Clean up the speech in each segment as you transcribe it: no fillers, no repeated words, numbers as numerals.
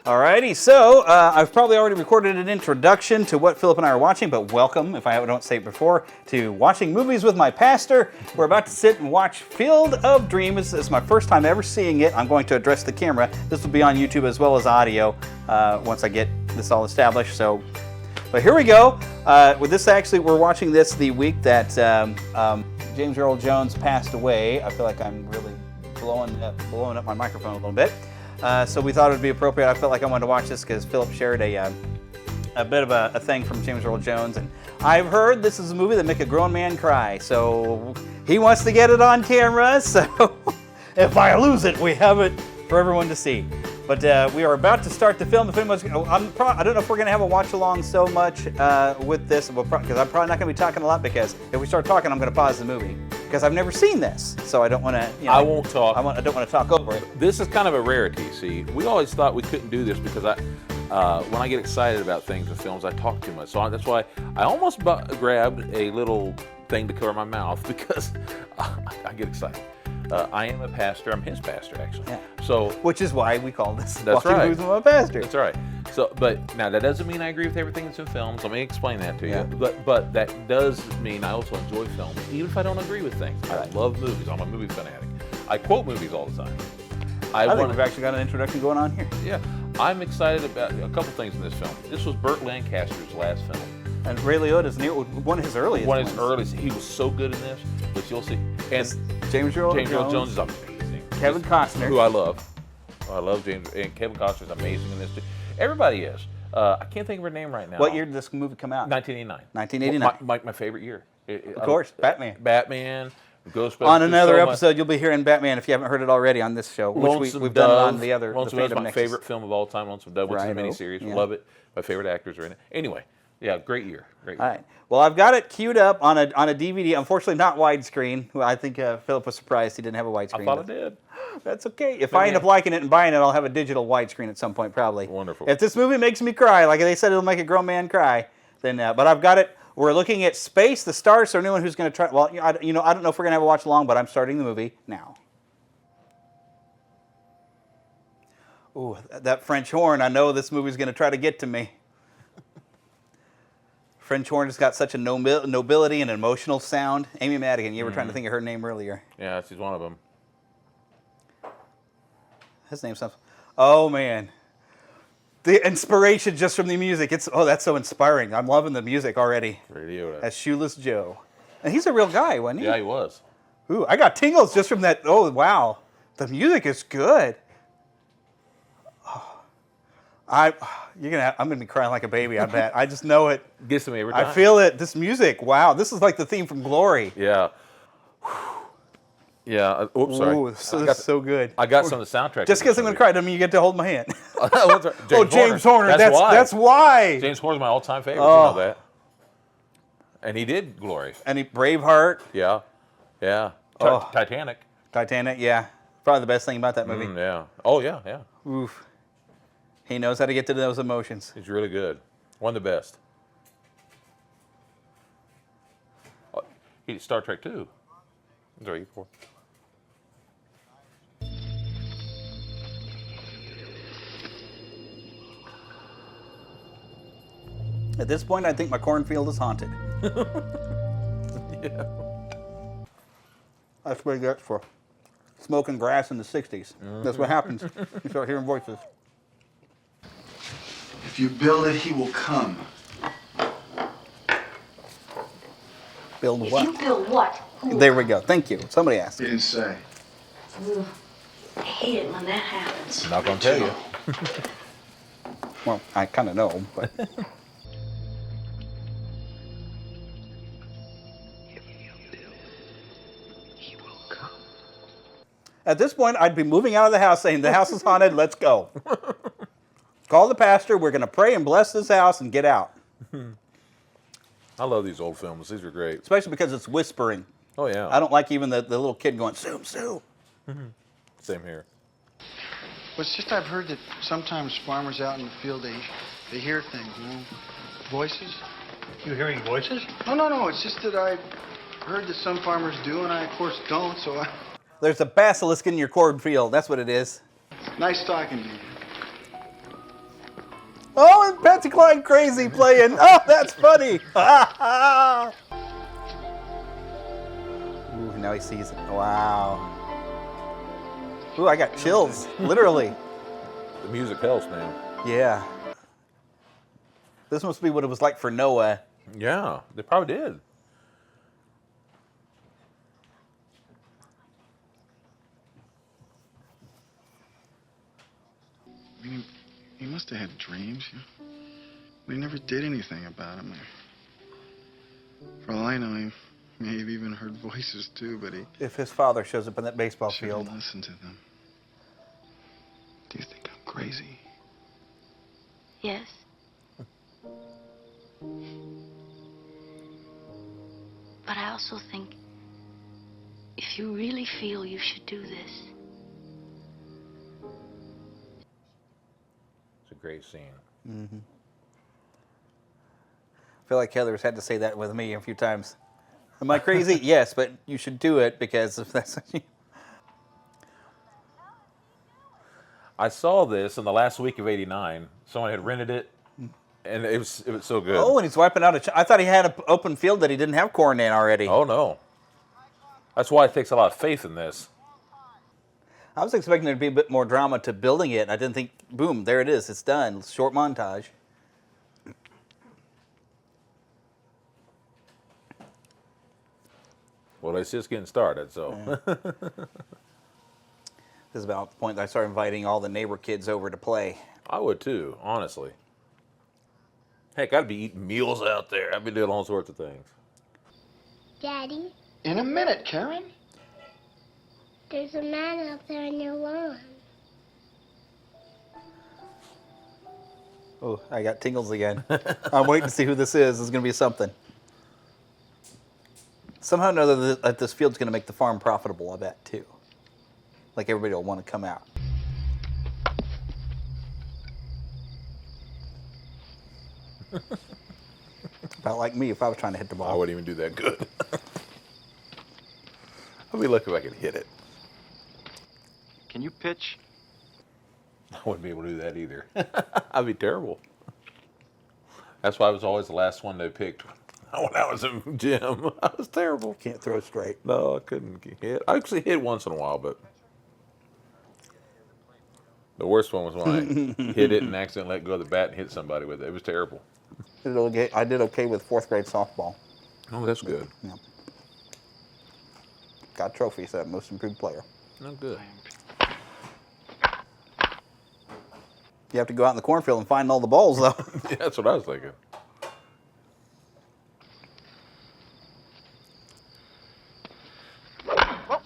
Alrighty, so I've probably already recorded an introduction to what Philip and I are watching, but welcome, if I don't say it before, to Watching Movies with My Pastor. We're about to sit and watch Field of Dreams. It's my first time ever seeing it. I'm going to address the camera. This will be on YouTube as well as audio once I get this all established. But here we go. With this, actually, we're watching this the week that James Earl Jones passed away. I feel like I'm really blowing up my microphone a little bit. So we thought it would be appropriate. I felt like I wanted to watch this because Philip shared a bit of a thing from James Earl Jones, and I've heard this is a movie that make a grown man cry. So he wants to get it on camera. So if I lose it, we have it for everyone to see. But we are about to start the film. If anyone's, I don't know if we're going to have a watch along so much with this, because I'm probably not going to be talking a lot. Because if we start talking, I'm going to pause the movie. Because I've never seen this, so I don't want to. I won't talk. I don't want to talk over it. This is kind of a rarity. See, we always thought we couldn't do this because when I get excited about things and films, I talk too much. So that's why I almost grabbed a little thing to cover my mouth because I get excited. I am a pastor. I'm his pastor, actually. Yeah. So, which is why we call this That's Watching right. Movies with My Pastor. That's right. So, but now that doesn't mean I agree with everything that's in films. Let me explain that to you. Yeah. But that does mean I also enjoy films, even if I don't agree with things. I love movies. I'm a movie fanatic. I quote movies all the time. I think we've actually got an introduction going on here. Yeah. I'm excited about a couple things in this film. This was Burt Lancaster's last film. And Ray Liotta's one of his earliest. One of his earliest. He was so good in this, which you'll see. And James Earl Jones is amazing. Kevin Costner, who I love. I love James, and Kevin Costner's amazing in this too. Everybody is. I can't think of her name right now. What year did this movie come out? 1989. 1989. My favorite year. Of course, Batman. Batman, Ghostbusters. On another episode, you'll be hearing Batman if you haven't heard it already on this show, which we've done it on the other. Lonesome Dove is my favorite film of all time. Lonesome Dove, which is a miniseries. Yeah. Love it. My favorite actors are in it. Anyway, yeah, great year. Great year. All right. Well, I've got it queued up on a DVD. Unfortunately, not widescreen. I think Philip was surprised he didn't have a widescreen. I thought it did. That's okay. If I end up liking it and buying it, I'll have a digital widescreen at some point, probably. Wonderful. If this movie makes me cry, like they said it'll make a grown man cry, then. But I've got it. We're looking at Space, the Stars. So anyone who's going to try, well, I don't know if we're going to have a watch along, but I'm starting the movie now. Ooh, that French horn! I know this movie's going to try to get to me. French horn has got such a nobility and an emotional sound. Amy Madigan, you were trying to think of her name earlier. Yeah, she's one of them. His name's something. Oh man, the inspiration just from the music. That's so inspiring. I'm loving the music already. Radio. As Shoeless Joe, and he's a real guy, wasn't he? Yeah, he was. Ooh, I got tingles just from that. Oh wow, the music is good. I'm gonna be crying like a baby. I bet. I just know it. Gets to me every time. I feel it. This music. Wow, this is like the theme from Glory. Yeah. Yeah. Oops, sorry. Ooh, this is so good. I got some of the soundtrack. Just because I'm gonna cry doesn't mean you get to hold my hand. James Horner. That's why. James Horner's my all-time favorite. You know that. And he did Glory. And Braveheart. Yeah. Yeah. Titanic. Titanic. Yeah. Probably the best thing about that movie. Yeah. Oh yeah. Yeah. Oof. He knows how to get to those emotions. He's really good. One of the best. He did Star Trek 2. Sorry, 4. At this point, I think my cornfield is haunted. Yeah. That's what he gets for smoking grass in the 60s. That's what happens. You start hearing voices. If you build it, he will come. Build If what? you build what? There we go. Thank you. Somebody asked. He didn't say. Ooh, I hate it when that happens. I'm not going to tell you. Well, I kind of know, but. At this point, I'd be moving out of the house saying, the house is haunted, let's go. Call the pastor, we're going to pray and bless this house and get out. I love these old films. These are great. Especially because it's whispering. Oh, yeah. I don't like even the little kid going, Sue, Sue. Same here. Well, it's just I've heard that sometimes farmers out in the field, they hear things, you know, voices. You hearing voices? No, it's just that I heard that some farmers do, and I, of course, don't, so I... There's a basilisk in your cornfield. That's what it is. Nice talking to you. Oh, and Patsy Cline Crazy playing. Oh, that's funny. Ooh, now he sees it. Wow. Ooh, I got chills, literally. The music helps, man. Yeah. This must be what it was like for Noah. Yeah, they probably did. I mean, he must have had dreams. But he never did anything about them. For all I know, he may have even heard voices too, but he If his father shows up in that baseball shouldn't field. listen to them. Do you think I'm crazy? Yes. But I also think if you really feel you should do this, It's a great scene. I feel like Heather's had to say that with me a few times. Am I crazy? Yes, but you should do it because if that's what you... I saw this in the last week of '89. Someone had rented it, and it was so good. Oh, and he's wiping out I thought he had an open field that he didn't have corn in already. Oh, no. That's why it takes a lot of faith in this. I was expecting there to be a bit more drama to building it. I didn't think, boom, there it is. It's done. Short montage. Well, it's just getting started, so. This is about the point that I started inviting all the neighbor kids over to play. I would too, honestly. Heck, I'd be eating meals out there. I'd be doing all sorts of things. Daddy, In a minute, Karen. there's a man out there on your lawn. Oh, I got tingles again. I'm waiting to see who this is. This is going to be something. Somehow or another, that this field's going to make the farm profitable, I bet, too. Like, everybody will want to come out. About like me if I was trying to hit the I ball. wouldn't even do that good. I'd be lucky if I could hit it. Can you pitch? I wouldn't be able to do that either. I'd be terrible. That's why I was always the last one they picked when I was in gym. I was terrible. Can't throw straight. No, I couldn't hit. I actually hit once in a while, but the worst one was when I hit it and accidentally let go of the bat and hit somebody with it. It was terrible. I did okay with fourth grade softball. Oh, that's good. Yeah. Got trophies at most improved player. No good. You have to go out in the cornfield and find all the balls, though. Yeah, that's what I was thinking.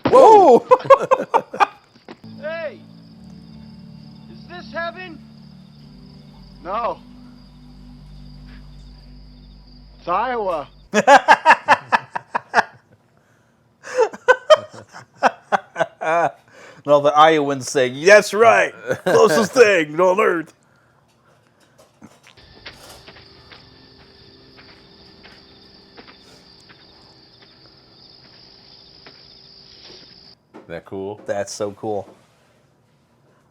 Whoa! Hey! Is this heaven? No. It's Iowa. And all the Iowans say, "That's right, closest thing on earth." Isn't that cool? That's so cool.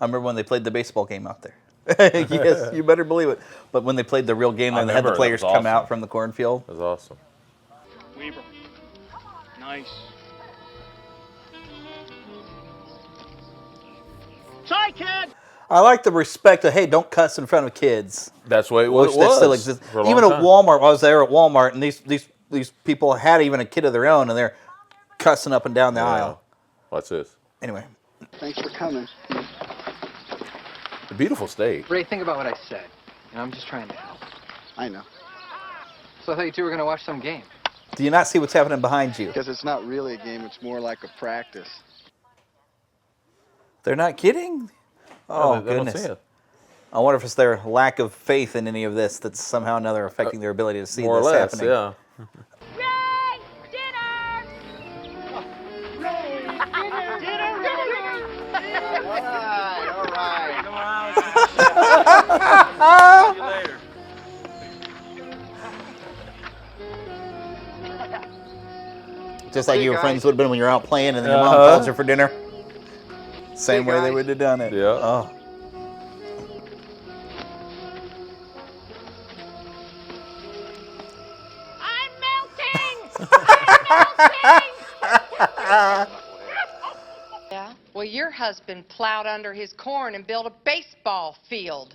I remember when they played the baseball game out there. Yes, you better believe it. But when they played the real game, I and they had the remember, that players was come out awesome. from the cornfield. That was awesome. Weaver. Nice. Try, kid! I like the respect of, hey, don't cuss in front of kids. That's what it Which was. that still exists. for a long Even at time. Walmart, I was there at Walmart, and these people had even a kid of their own, and they're cussing up and down the Yeah. aisle. What's this? Anyway, Thanks for coming. A beautiful state. Ray, think about what I said. You know, I'm just trying to help. I know. So I thought you two were gonna watch some game. do you not see what's happening behind you? Because it's not really a game, it's more like a practice. They're not kidding? Oh, they don't goodness. see it. I wonder if it's their lack of faith in any of this that's somehow or another affecting their ability to see More or this less, happening. yeah. Ray, dinner! All right. See you later. Just like Hey, your guys. friends would have been when you're out playing and then your mom Uh-huh. calls you for dinner. Same Hey, way they guys. would have done it. Yeah. Oh. Yeah? Well, your husband plowed under his corn and built a baseball field.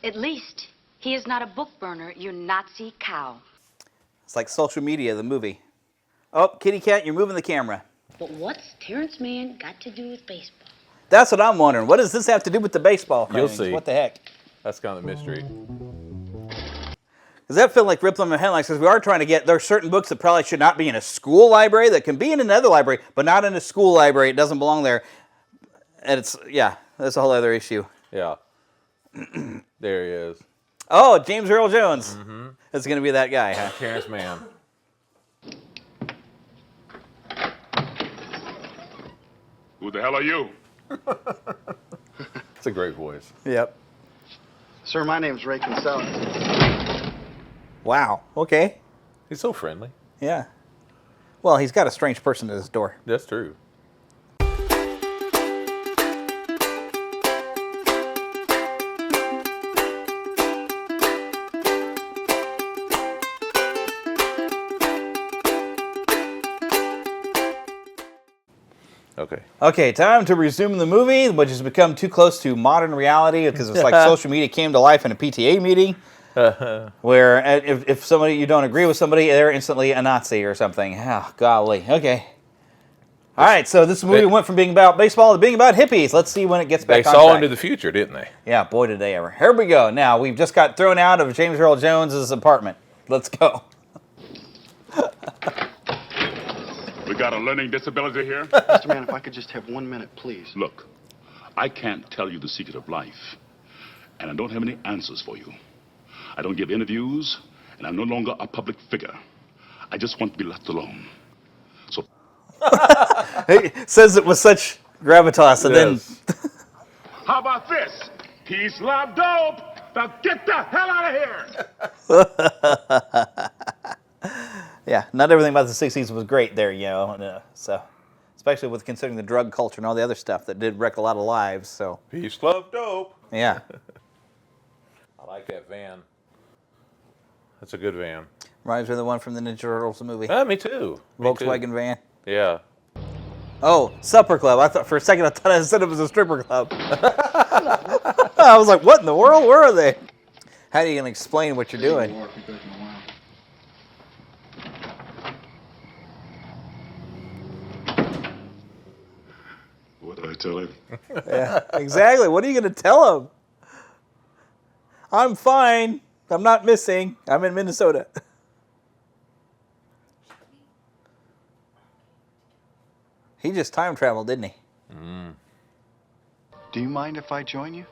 At least he is not a book burner, you Nazi cow. It's like Social Media, the movie. Oh, kitty cat, you're moving the camera. But what's Terrence Mann got to do with baseball? That's what I'm wondering. What does this have to do with the baseball? You'll things? see. What the heck? That's kind of the mystery. Does that feel like ripping them in the headlines? Because we are trying to get, there are certain books that probably should not be in a school library that can be in another library, but not in a school library. It doesn't belong there. And it's, yeah, that's a whole other issue. Yeah. There he is. Oh, James Earl Jones. Mm-hmm. It's going to be that guy, huh? Terrence Mann. Who the hell are you? It's a great voice. Yep. Sir, my name's Ray Kinsella. Wow. Okay. He's so friendly. Yeah. Well, he's got a strange person at his door. That's true. Okay. Okay, time to resume the movie, which has become too close to modern reality because it's like social media came to life in a PTA meeting where if somebody you don't agree with somebody, they're instantly a Nazi or something. Oh, golly. Okay. All right, so this movie went from being about baseball to being about hippies. Let's see when it gets back on They saw track. into the future, didn't they? Yeah, boy, did they ever. Here we go. Now, we've just got thrown out of James Earl Jones' apartment. Let's go. We got a learning disability here? Mr. Mann, if I could just have 1 minute, please. Look, I can't tell you the secret of life, and I don't have any answers for you. I don't give interviews, and I'm no longer a public figure. I just want to be left alone. So... He says it with such gravitas, and Yes. then... How about this? Peace, love, dope! Now get the hell out of here! Yeah, not everything about the 60s was great there, you know. So, especially with considering the drug culture and all the other stuff that did wreck a lot of lives. So, Peace, love, dope. yeah. I like that van. That's a good van. Reminds me of the one from the Ninja Turtles movie. Me too. Me too. Volkswagen van. Yeah. Oh, supper club. I thought for a second I thought I said it was a stripper club. I was like, what in the world? Where are they? How are you going to explain what you're doing? What did I tell him? Yeah, exactly. What are you going to tell him? I'm fine. I'm not missing. I'm in Minnesota. He just time traveled, didn't he? Mm. Do you mind if I join you?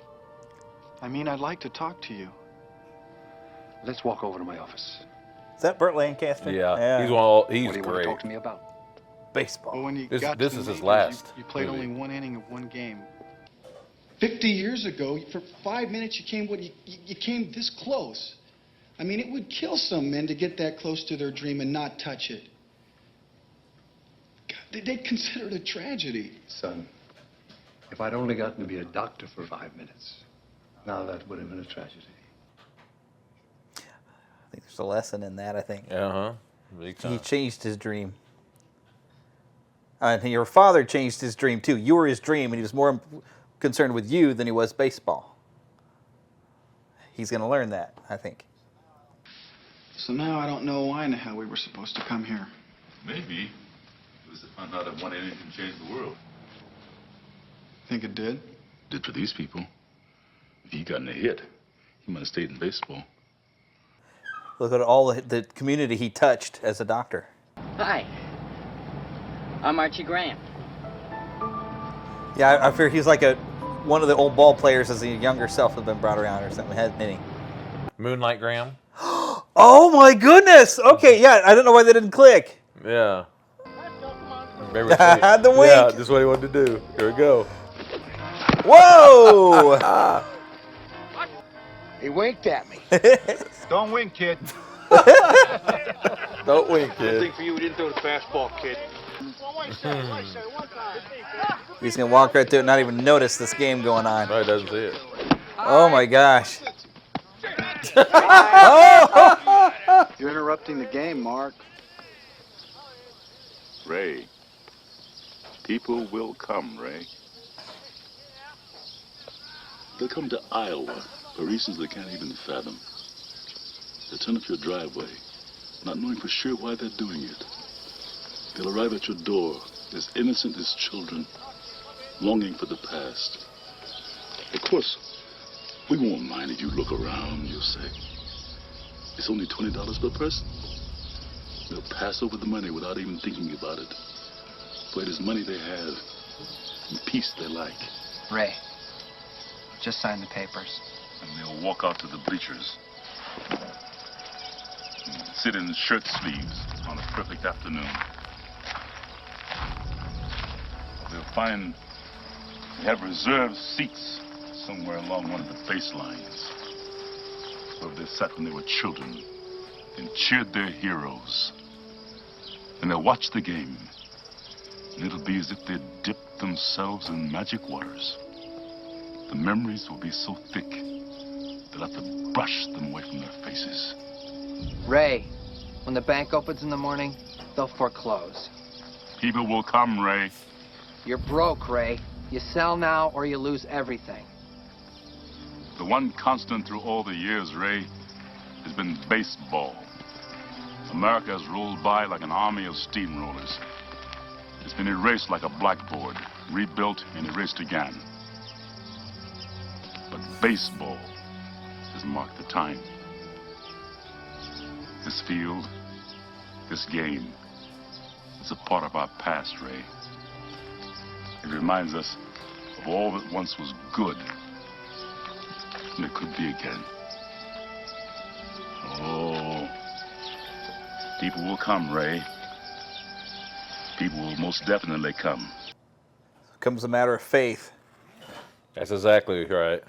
I mean, I'd like to talk to you. Let's walk over to my office. Is that Burt Lancaster? Yeah. He's What he's do you want to great. talk to me about? Baseball. Well, when you This- got this to is the his majors, last You played movie. only one inning of one game. 50 years ago, for 5 minutes, you came this close. I mean, it would kill some men to get that close to their dream and not touch it. God, they'd consider it a tragedy. Son, if I'd only gotten to be a doctor for 5 minutes, now that would have been a tragedy. I think there's a lesson in that, I think. Uh-huh. Big He time. changed his dream. And your father changed his dream, too. You were his dream, and he was more concerned with you than he was baseball. He's going to learn that, I think. So now I don't know why in the hell we were supposed to come here. Maybe it was to find out that one inning can change the world. Think it did? Did for these people. If he gotten a hit, he might have stayed in baseball. Look at all the community he touched as a doctor. Hi. I'm Archie Graham. Yeah, I fear he's like one of the old ball players as a younger self has been brought around or something, hasn't he? Moonlight Graham. Oh my goodness! Okay, yeah, I don't know why they didn't click. Yeah. The wink. Yeah, this is what he wanted to do. Here we go. Whoa! He winked at me. Don't wink, kid. Don't wink, Good kid. thing for you, we didn't throw the fastball, kid. He's gonna walk right through it and not even notice this game going on. No, he doesn't see it. Oh my gosh. You're interrupting the game, Mark. Ray, people will come, Ray. They'll come to Iowa for reasons they can't even fathom. They'll turn up your driveway, not knowing for sure why they're doing it. They'll arrive at your door as innocent as children, longing for the past. Of course, we won't mind if you look around, you'll say. It's only $20 per person. They'll pass over the money without even thinking about it. For it is money they have, and peace they like. Ray, just sign the papers. And they'll walk out to the bleachers. And sit in shirt sleeves on a perfect afternoon. They'll find they have reserved seats somewhere along one of the baselines, where they sat when they were children and cheered their heroes. And they'll watch the game, and it'll be as if they'd dipped themselves in magic waters. The memories will be so thick, they'll have to brush them away from their faces. Ray, when the bank opens in the morning, they'll foreclose. People will come, Ray. You're broke, Ray. You sell now or you lose everything. The one constant through all the years, Ray, has been baseball. America has rolled by like an army of steamrollers. It's been erased like a blackboard, rebuilt and erased again. But baseball has marked the time. This field, this game, is a part of our past, Ray. It reminds us of all that once was good, and it could be again. Oh, people will come, Ray. People will most definitely come. Comes a matter of faith. That's exactly right.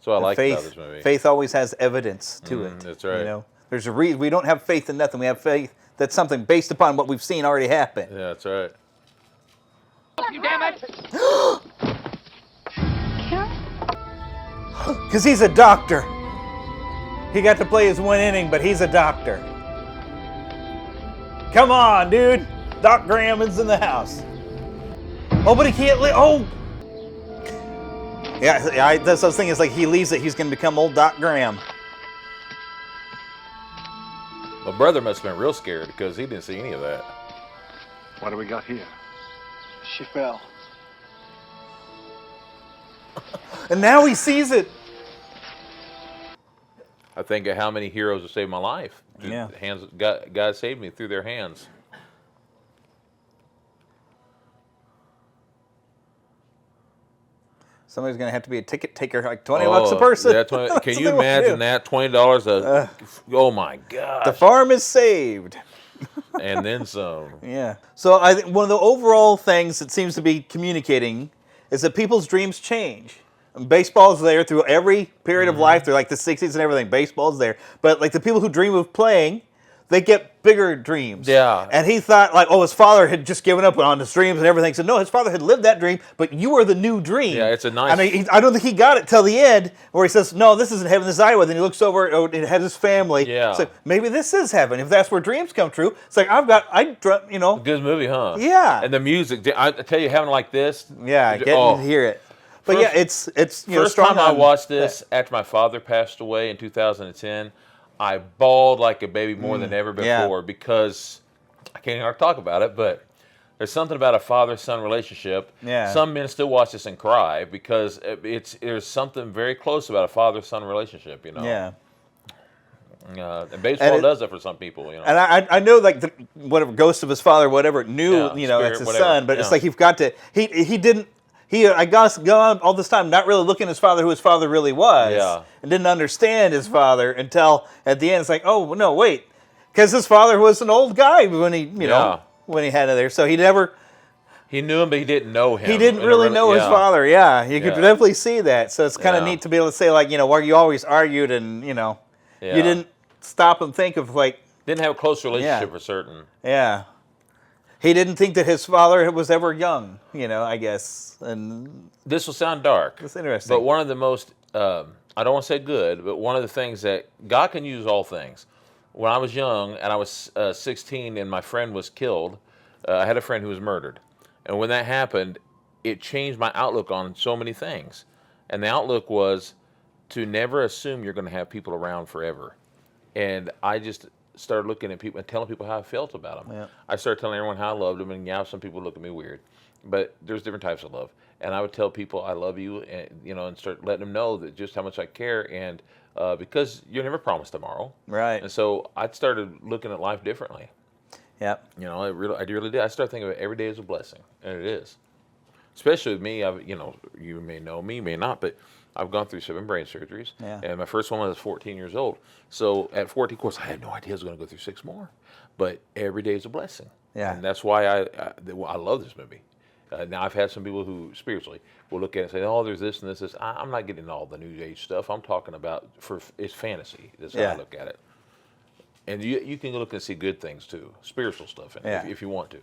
So I like faith, about this movie. Faith always has evidence to it. That's right. You know, there's a reason we don't have faith in nothing. We have faith that's something based upon what we've seen already happen. Yeah, that's right. You damn it! Because he's a doctor. He got to play his one inning, but he's a doctor. Come on, dude. Doc Graham is in the house. Oh, but he can't live. Oh! Yeah, that's what I was thinking. It's like he leaves it, he's going to become old Doc Graham. My brother must have been real scared because he didn't see any of that. What do we got here? She fell. And now he sees it. I think of how many heroes have saved my life. Yeah. God saved me through their hands. Somebody's going to have to be a ticket taker, like $20 a person. Yeah, can you imagine that? $20 oh my God. The farm is saved. And then some. Yeah. So I think one of the overall things that seems to be communicating is that people's dreams change. And baseball's there through every period of life, through like the 60s and everything. Baseball's there. But like the people who dream of playing, they get bigger dreams. Yeah. And he thought like, oh, his father had just given up on his dreams and everything. So no, his father had lived that dream, but you are the new dream. Yeah, it's a nice... I don't think he got it till the end where he says, no, this isn't heaven, this is Iowa. Then he looks over, it had his family. Yeah. So maybe this is heaven, if that's where dreams come true. It's like, you know. Good movie, huh? Yeah. And the music, I tell you, having like this. Yeah, getting to hear it. But yeah, it's you know, first strong time I on watched this after my father passed away in 2010, I bawled like a baby more than ever before because I can't even talk about it, but there's something about a father-son relationship. Yeah. Some men still watch this and cry because there's something very close about a father-son relationship, you know. Yeah. And baseball does that for some people, you know. And I know like the whatever ghost of his father, whatever knew, you know, spirit, it's his whatever. son, but it's like you've got to he didn't. I got all this time not really looking at his father who his father really was, and didn't understand his father until at the end. It's like, oh no, wait, because his father was an old guy when he, you know, when he had it there. So he never. He knew him, but he didn't know him. He didn't really know his father. Yeah, you could definitely see that. So it's kind of neat to be able to say like, you know, where you always argued and you know, you didn't stop and think of like. Didn't have a close relationship for certain. Yeah. He didn't think that his father was ever young, you know, I guess. And this will sound dark. It's interesting. But one of the most, I don't want to say good, but one of the things that God can use all things. when I was young and I was 16 and my friend was killed, I had a friend who was murdered. And when that happened, it changed my outlook on so many things. And the outlook was to never assume you're going to have people around forever. And I just started looking at people and telling people how I felt about them. Yeah. I started telling everyone how I loved them, and yeah, some people look at me weird, but there's different types of love. And I would tell people I love you, and and start letting them know that just how much I care, and because you're never promised tomorrow. Right. And so I started looking at life differently. Yep. I really did. I started thinking of it every day as a blessing, and it is. Especially with me, you may know me, may not, but I've gone through 7 brain surgeries, and my first one was 14 years old. So at 14, of course, I had no idea I was going to go through 6 more. But every day is a blessing. Yeah. And that's why I love this movie. Now, I've had some people who spiritually will look at it and say, oh, there's this and this. I'm not getting into all the New Age stuff. I'm talking about, it's fantasy. That's how I look at it. And you can look and see good things, too, spiritual stuff, if you want to.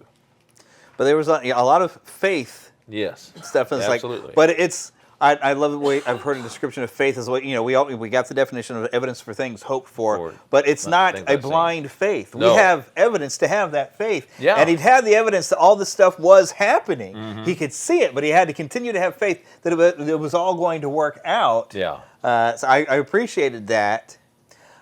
But there was a lot of faith. Yes. Stuff. And it's absolutely. But it's... I love the way I've heard a description of faith as what we got the definition of evidence for things hoped for, but it's not a blind faith. No. We have evidence to have that faith, and he'd had the evidence that all this stuff was happening. Mm-hmm. He could see it, but he had to continue to have faith that it was all going to work out. Yeah. So I appreciated that,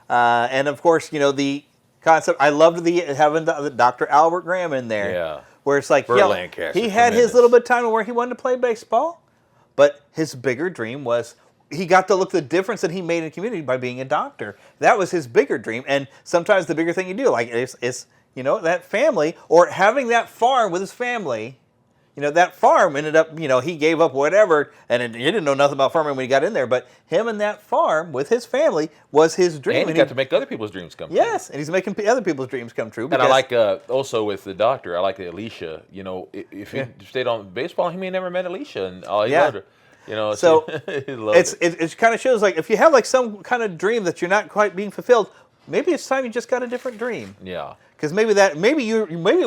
and of course, the concept. I loved having the Dr. Albert Graham in there. Yeah. Where it's like, he had his little bit of time where he wanted to play baseball. But his bigger dream was he got to look the difference that he made in the community by being a doctor. That was his bigger dream. And sometimes the bigger thing you do, like is that family or having that farm with his family. That farm ended up, he gave up whatever, and he didn't know nothing about farming when he got in there. But him and that farm with his family was his dream. And he got to make other people's dreams come true. Yes, and he's making other people's dreams come true. And I like, also with the doctor, I like Alicia. If he stayed on baseball, he may never met Alicia, and he loved her. So it kind of shows, like, if you have like some kind of dream that you're not quite being fulfilled, maybe it's time you just got a different dream. Yeah. Because maybe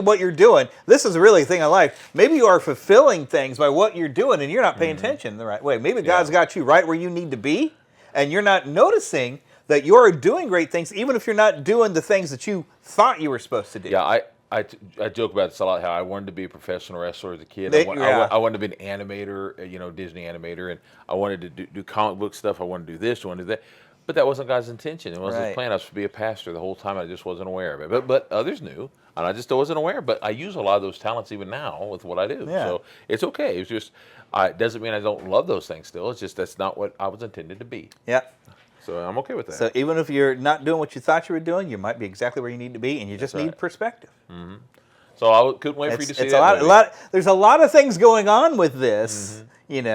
what you're doing, this is really a thing in life. Maybe you are fulfilling things by what you're doing, and you're not paying attention the right way. Maybe God's got you right where you need to be, and you're not noticing that you're doing great things, even if you're not doing the things that you thought you were supposed to do. Yeah, I joke about this a lot. How I wanted to be a professional wrestler as a kid. I wanted to be an animator, Disney animator, and I wanted to do comic book stuff. I wanted to do this. I wanted to do that. But that wasn't God's intention. It wasn't His plan. I was to be a pastor the whole time. I just wasn't aware of it. But others knew, and I just wasn't aware. But I use a lot of those talents even now with what I do. Yeah. So it's okay. It's just, it doesn't mean I don't love those things still. It's just that's not what I was intended to be. Yeah. So I'm okay with that. So even if you're not doing what you thought you were doing, you might be exactly where you need to be, and you just need perspective. Mm-hmm. So I couldn't wait for you to see that. There's a lot of things going on with this, take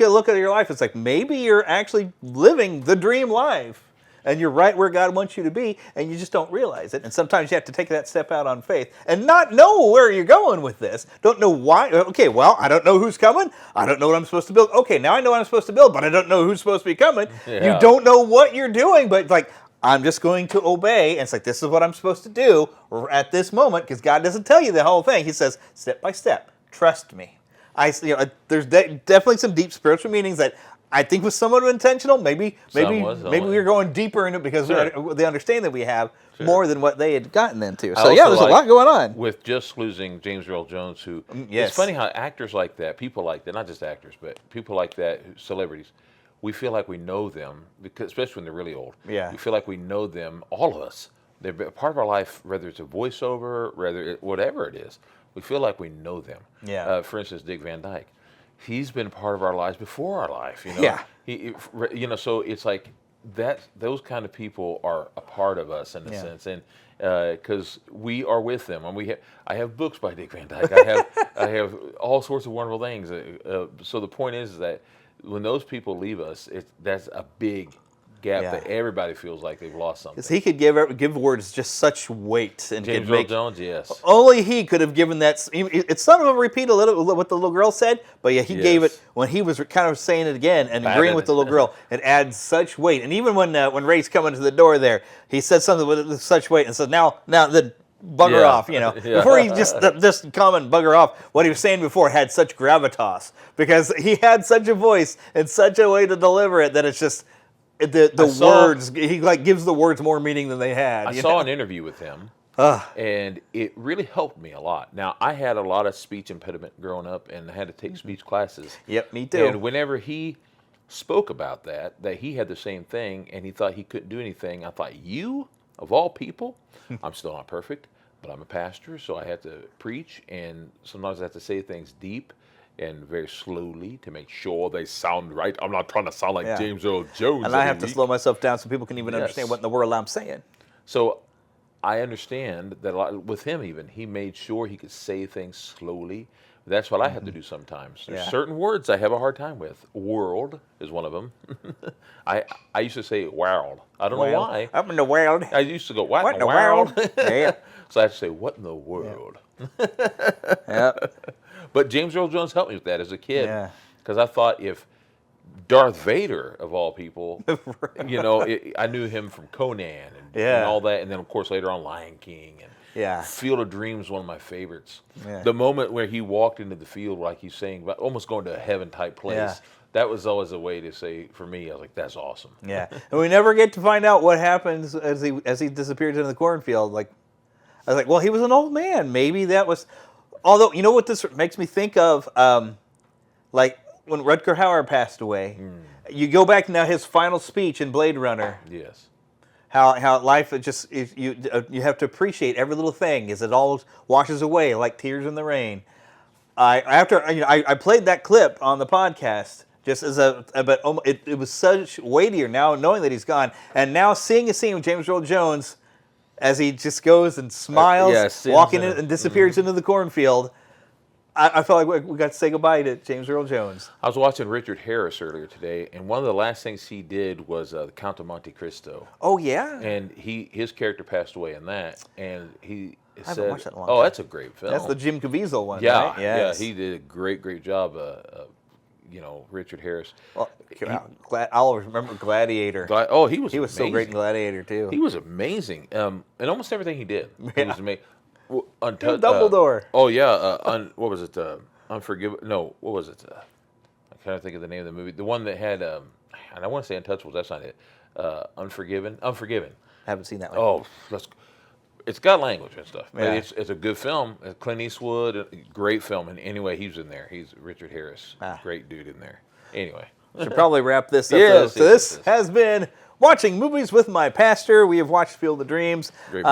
a look at your life. It's like maybe you're actually living the dream life, and you're right where God wants you to be, and you just don't realize it. And sometimes you have to take that step out on faith and not know where you're going with this. Don't know why. Okay, well, I don't know who's coming. I don't know what I'm supposed to build. Okay, now I know what I'm supposed to build, but I don't know who's supposed to be coming. Yeah. You don't know what you're doing, but like, I'm just going to obey. And it's like, this is what I'm supposed to do at this moment, because God doesn't tell you the whole thing. He says, step by step, trust me. There's definitely some deep spiritual meanings that I think was somewhat intentional. Maybe we're going deeper into it because the understanding that we have more than what they had gotten into. So there's a lot going on. With just losing James Earl Jones, who it's funny how actors like that, people like that, not just actors, but people like that, celebrities, we feel like we know them, because especially when they're really old. Yeah. We feel like we know them, all of us. They're a part of our life, whether it's a voiceover, whatever it is. We feel like we know them. Yeah. For instance, Dick Van Dyke. He's been part of our lives before our life. Yeah. So it's like that. Those kind of people are a part of us in a sense, and because we are with them. And I have books by Dick Van Dyke. I have all sorts of wonderful things. So the point is that when those people leave us, that's a big gap that everybody feels like they've lost something. Because he could give words just such weight, and James Earl Jones, yes. Only he could have given that. It's some of a repeat a little what the little girl said, but he gave it when he was kind of saying it again and agreeing with the little girl. It adds such weight, and even when Ray's coming to the door there, he said something with such weight and says, "Now then." Bugger off, Before he just come and bugger off, what he was saying before had such gravitas because he had such a voice and such a way to deliver it that it's just, the words. He like gives the words more meaning than they had. I saw an interview with him, and it really helped me a lot. Now, I had a lot of speech impediment growing up, and I had to take speech classes. Yep, me too. And whenever he spoke about that he had the same thing, and he thought he couldn't do anything, I thought, you, of all people, I'm still not perfect, but I'm a pastor, so I have to preach, and sometimes I have to say things deep and very slowly to make sure they sound right. I'm not trying to sound like James Earl Jones. And I have to slow myself down so people can even understand what in the world I'm saying. So I understand that a lot, with him even, he made sure he could say things slowly. That's what I have to do sometimes. There's certain words I have a hard time with. World is one of them. I used to say world. I don't know why. Up in the world. I used to go, what in the world? Yeah. So I have to say, what in the world? Yeah. But James Earl Jones helped me with that as a kid. Because I thought if Darth Vader, of all people, you know, I knew him from Conan and all that. And then, of course, later on, Lion King. And Field of Dreams, one of my favorites. Yeah. The moment where he walked into the field, like he's saying, about almost going to a heaven-type place, that was always a way to say, for me, I was like, that's awesome. Yeah. And we never get to find out what happens as he disappears into the cornfield. Like, I was like, well, he was an old man. Maybe that was... Although, you know what this makes me think of? Like, when Rutger Hauer passed away, you go back now, his final speech in Blade Runner. Yes. How life just, you have to appreciate every little thing as it all washes away like tears in the rain. I played that clip on the podcast just as but it was such weightier now knowing that he's gone, and now seeing a scene with James Earl Jones as he just goes and smiles, walking in and disappears into the cornfield. I felt like we got to say goodbye to James Earl Jones. I was watching Richard Harris earlier today, and one of the last things he did was the Count of Monte Cristo. Oh, yeah? And his character passed away in that, and he said, I haven't watched that in a long time. that's a great film. That's the Jim Caviezel one, right? Yeah, he did a great job, Richard Harris. Well, I'll remember Gladiator. He was amazing. So great in Gladiator, too. He was amazing. And almost everything he did. He was amazing. Dumbledore. What was it? Unforgiven? No, what was it? I'm trying to think of the name of the movie. The one that had, and I want to say Untouchables. That's not it. Unforgiven. I haven't seen that one. Oh, it's got language and stuff. But it's a good film. Clint Eastwood, great film. And anyway, he was in there. He's Richard Harris, great dude in there. Anyway, should probably wrap this up. This has been Watching Movies with My Pastor. We have watched Field of Dreams. You're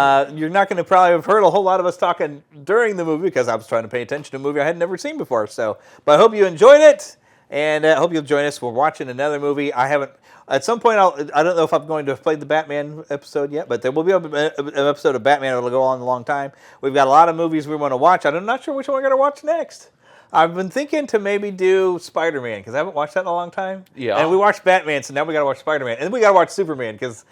not going to probably have heard a whole lot of us talking during the movie because I was trying to pay attention to a movie I had never seen before. But I hope you enjoyed it, and I hope you'll join us. We're watching another movie. At some point, I don't know if I'm going to have played the Batman episode yet, but there will be an episode of Batman that will go on a long time. We've got a lot of movies we want to watch. I'm not sure which one we're going to watch next. I've been thinking to maybe do Spider-Man, because I haven't watched that in a long time. Yeah. And we watched Batman, so now we got to watch Spider-Man. And then we got to watch Superman, because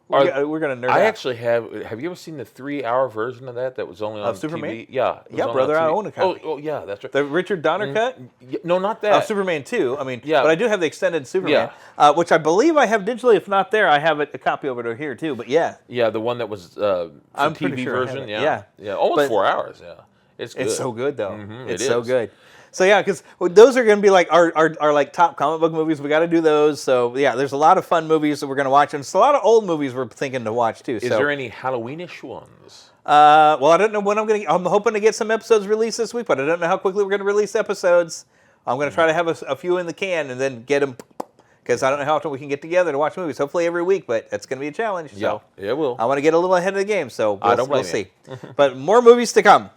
we're going to nerd out. I actually have you ever seen the 3-hour version of that was only on Superman? TV? Yeah. Yeah, brother, I own a copy. Oh, yeah, that's right. The Richard Donner cut? No, not that. Superman 2. But I do have the extended Superman, which I believe I have digitally. If not there, I have a copy over here, too. But yeah. Yeah, the one that was I'm TV sure version. Yeah. Almost 4 hours, It's good. It's so good, though. Mm-hmm, it's so good. So yeah, because those are going to be like our like top comic book movies. We got to do those. So yeah, there's a lot of fun movies that we're going to watch, and it's a lot of old movies we're thinking to watch too. Is there any Halloweenish ones? Well, I don't know when I'm hoping to get some episodes released this week, but I don't know how quickly we're going to release episodes. I'm going to try to have a few in the can and then get them, because I don't know how often we can get together to watch movies. Hopefully every week, but it's going to be a challenge. So yeah, it will. I want to get a little ahead of the game, so we'll see. But more movies to come.